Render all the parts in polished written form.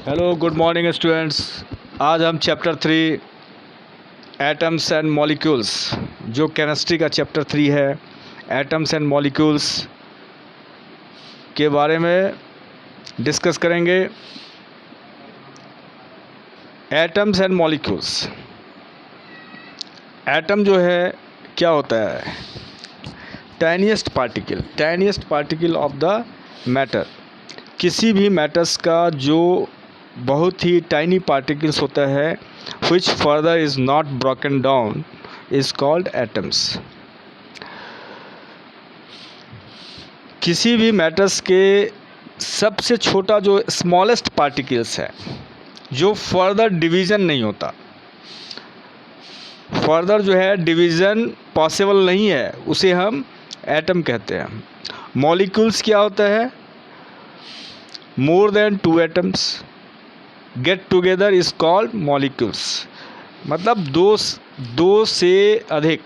Hello good morning students. आज हम chapter 3 atoms and molecules, जो केमिस्ट्री का चैप्टर 3 है, एटम्स एंड मॉलिक्यूल्स के बारे में डिस्कस करेंगे। एटम्स एंड मॉलिक्यूल्स, एटम जो है क्या होता है? Tiniest particle of the matter. किसी भी मैटर्स का जो बहुत ही टाइनी पार्टिकल्स होता है which further is not broken down is called atoms। किसी भी मैटर्स के सबसे छोटा जो स्मॉलेस्ट पार्टिकल्स है, जो फर्दर डिवीज़न नहीं होता, फर्दर जो है डिवीज़न पॉसिबल नहीं है, उसे हम एटम कहते हैं। मॉलिक्यूल्स क्या होता है? More than 2 atoms get together is called molecules. मतलब दो से अधिक,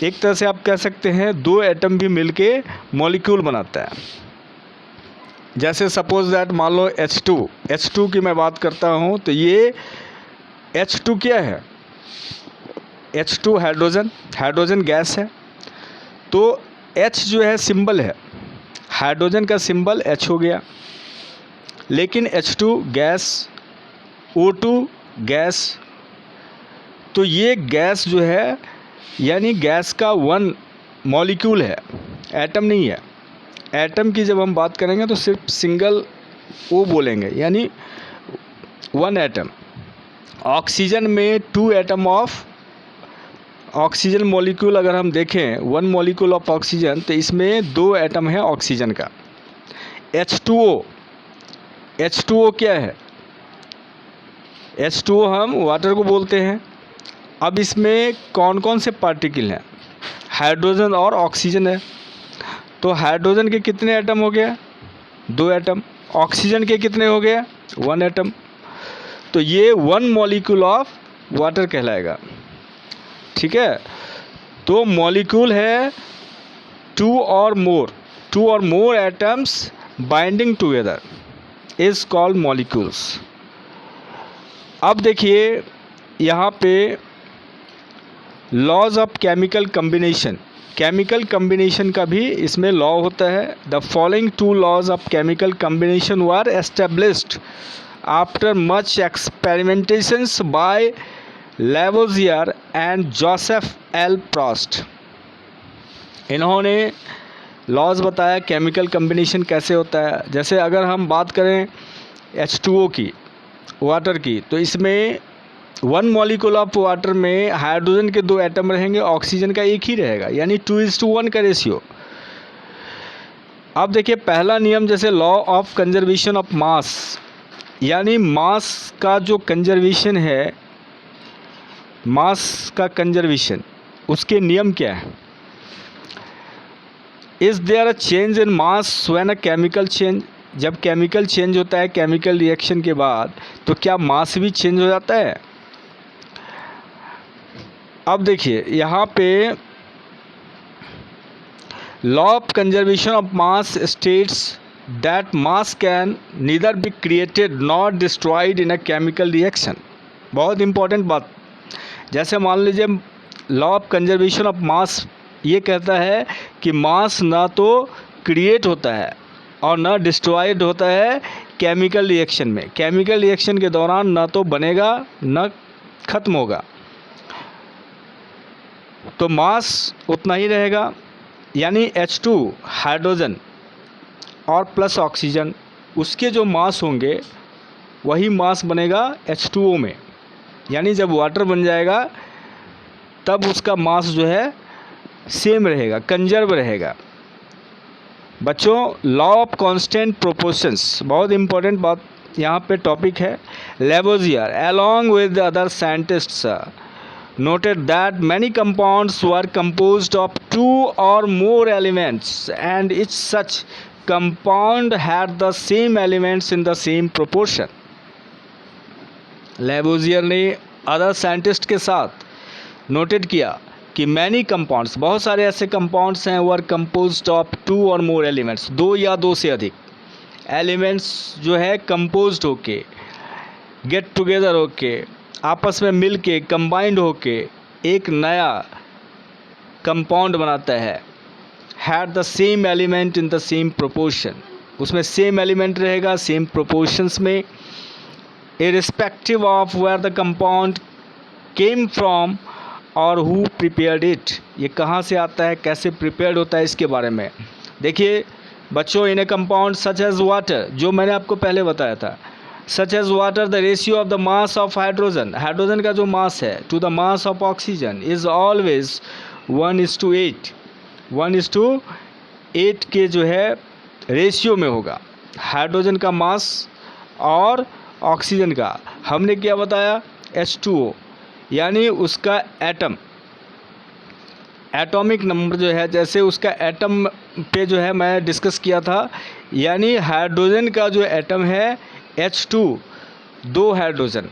एक तरह से आप कह सकते हैं 2 एटम भी मिलके मॉलिक्यूल बनाता है। जैसे सपोज दैट मान लो H2 की मैं बात करता हूँ, तो ये H2 क्या है? H2 हाइड्रोजन गैस है। तो H जो है सिंबल है, हाइड्रोजन का सिंबल H हो गया। लेकिन H2 गैस, O2 गैस, तो ये गैस जो है यानी गैस का 1 मॉलिक्यूल है, एटम नहीं है। एटम की जब हम बात करेंगे तो सिर्फ सिंगल O बोलेंगे, यानी 1 एटम। ऑक्सीजन में 2 एटम ऑफ ऑक्सीजन मॉलिक्यूल अगर हम देखें, 1 मॉलिक्यूल ऑफ ऑक्सीजन, तो इसमें 2 एटम है ऑक्सीजन का। H2O क्या है? H2O हम वाटर को बोलते हैं। अब इसमें कौन कौन से पार्टिकल हैं? हाइड्रोजन और ऑक्सीजन है। तो हाइड्रोजन के कितने एटम हो गया? 2 एटम। ऑक्सीजन के कितने हो गया? 1 एटम। तो ये 1 मॉलिक्यूल ऑफ वाटर कहलाएगा। ठीक है। तो मॉलिक्यूल है 2 और मोर atoms binding together is called molecules. अब देखिए यहाँ पे लॉज ऑफ केमिकल कम्बिनेशन का भी इसमें लॉ होता है। The following 2 laws of chemical combination were established after much experimentations by Lavoisier and Joseph L Proust. इन्होंने लॉज बताया केमिकल कम्बिनेशन कैसे होता है। जैसे अगर हम बात करें H2O की, वाटर की, तो इसमें 1 मॉलिक्यूल ऑफ वाटर में हाइड्रोजन के 2 एटम रहेंगे, ऑक्सीजन का 1 ही रहेगा, यानी 2:1 का रेशियो। अब देखिए पहला नियम, जैसे law of conservation of mass, यानी मास का जो कंजर्वेशन है, मास का कंजर्वेशन, उसके नियम क्या है? Is there a change in mass when a chemical change? जब केमिकल चेंज होता है केमिकल रिएक्शन के बाद, तो क्या मास भी चेंज हो जाता है? अब देखिए यहाँ पे law of conservation of mass states that mass can neither be created not destroyed in a chemical reaction. बहुत इंपॉर्टेंट बात। जैसे मान लीजिए law of conservation of mass ये कहता है कि मास ना तो क्रिएट होता है और ना डिस्ट्रॉयड होता है केमिकल रिएक्शन में। केमिकल रिएक्शन के दौरान ना तो बनेगा ना ख़त्म होगा, तो मास उतना ही रहेगा। यानी H2 हाइड्रोजन और प्लस ऑक्सीजन, उसके जो मास होंगे वही मास बनेगा H2O में। यानी जब वाटर बन जाएगा तब उसका मास जो है सेम रहेगा, कंजर्व रहेगा। बच्चों, लॉ ऑफ कांस्टेंट प्रोपोर्शंस, बहुत इंपॉर्टेंट बात यहाँ पे टॉपिक है। Lavoisier along with other scientists noted that many compounds were composed of 2 or more elements and each such compound had the same elements in the same proportion। Lavoisier ने other scientist के साथ noted किया कि many compounds, बहुत सारे ऐसे compounds हैं, वर composed of 2 और मोर एलिमेंट्स, 2 या 2 से अधिक एलिमेंट्स जो है कंपोज्ड होके, गेट टुगेदर होके, आपस में मिल के, कंबाइंड होके एक नया कंपाउंड बनाता है। Had the same element in the same proportion, उसमें सेम एलिमेंट रहेगा सेम प्रोपोर्शंस में, irrespective of where the compound came from और हु प्रिपेयर्ड इट, ये कहाँ से आता है, कैसे प्रिपेयर्ड होता है, इसके बारे में। देखिए बच्चों, in a compound such as water, जो मैंने आपको पहले बताया था, such as water the ratio of the mass of hydrogen, hydrogen का जो मास है to the mass of oxygen is always 1:8, 1:8 के जो है रेशियो में होगा हाइड्रोजन का मास और ऑक्सीजन का। हमने क्या बताया, H2O, यानी उसका एटॉमिक नंबर जो है, जैसे उसका एटम पे जो है मैं डिस्कस किया था, यानी हाइड्रोजन का जो एटम है H2, 2 हाइड्रोजन,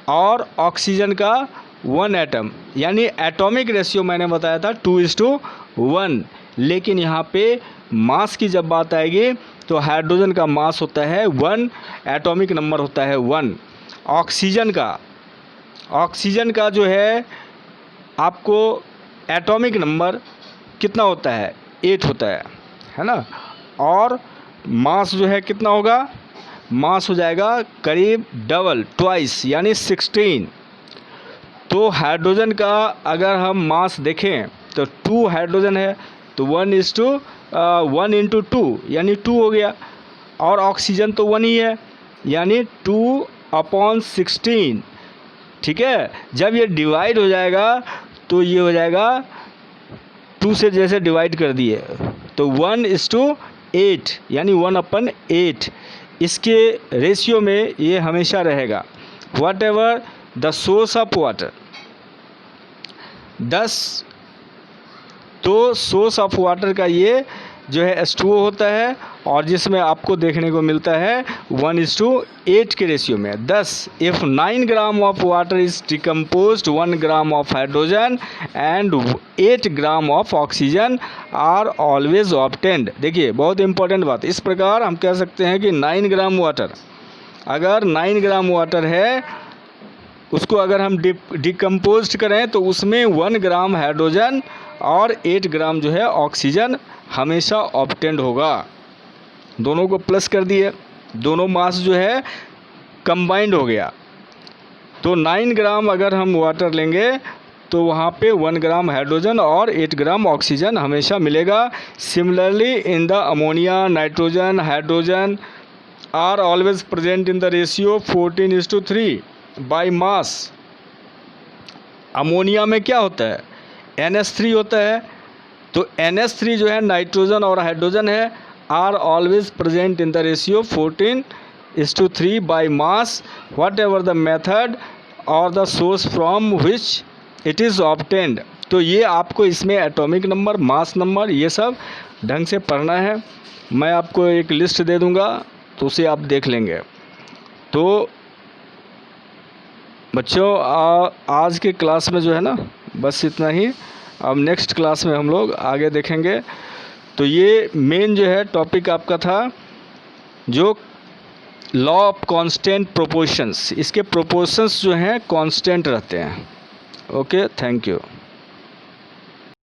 और ऑक्सीजन का 1 एटम, यानी एटॉमिक रेशियो मैंने बताया था 2:1। लेकिन यहाँ पे मास की जब बात आएगी तो हाइड्रोजन का मास होता है 1, एटॉमिक नंबर होता है 1। ऑक्सीजन का जो है आपको एटॉमिक नंबर कितना होता है, 8 होता है ना, और मास जो है कितना होगा, मास हो जाएगा करीब डबल, ट्वाइस, यानी 16। तो हाइड्रोजन का अगर हम मास देखें तो 2 हाइड्रोजन है तो 1:2 यानी 2 हो गया, और ऑक्सीजन तो 1 ही है यानी 2/16। ठीक है, जब ये डिवाइड हो जाएगा तो ये हो जाएगा 2 से जैसे डिवाइड कर दिए तो 1:8 यानी 1/8, इसके रेशियो में ये हमेशा रहेगा। What ever the source of water, 10, तो सोर्स ऑफ वाटर का ये जो है H2O होता है, और जिसमें आपको देखने को मिलता है 1:8 के रेशियो में। 10 if 9 gram of water is decomposed 1 gram of hydrogen and 8 gram of oxygen are always obtained. देखिए बहुत इंपॉर्टेंट बात, इस प्रकार हम कह सकते हैं कि 9 ग्राम वाटर, अगर 9 ग्राम वाटर है उसको अगर हम डिकम्पोज्ड करें तो उसमें 1 ग्राम हाइड्रोजन और 8 ग्राम जो है ऑक्सीजन हमेशा ऑब्टेंड होगा। दोनों को प्लस कर दिए, दोनों मास जो है कंबाइंड हो गया, तो 9 ग्राम अगर हम वाटर लेंगे तो वहाँ पे 1 ग्राम हाइड्रोजन और 8 ग्राम ऑक्सीजन हमेशा मिलेगा। Similarly in the ammonia, nitrogen, hydrogen are always present in the ratio 14:3 by mass. Ammonia में क्या होता है, NH3 होता है, तो NH3 जो है नाइट्रोजन और हाइड्रोजन है, are always present in the ratio 14:3 by mass whatever the method और the source from which it is obtained. तो ये आपको इसमें एटॉमिक नंबर, मास नंबर, ये सब ढंग से पढ़ना है। मैं आपको एक लिस्ट दे दूंगा तो उसे आप देख लेंगे। तो बच्चों आज के क्लास में जो है ना बस इतना ही। अब नेक्स्ट क्लास में हम लोग आगे देखेंगे। तो ये मेन जो है टॉपिक आपका था जो लॉ ऑफ कांस्टेंट प्रोपोर्शंस, इसके प्रोपोर्शंस जो हैं कांस्टेंट रहते हैं। Okay, thank you.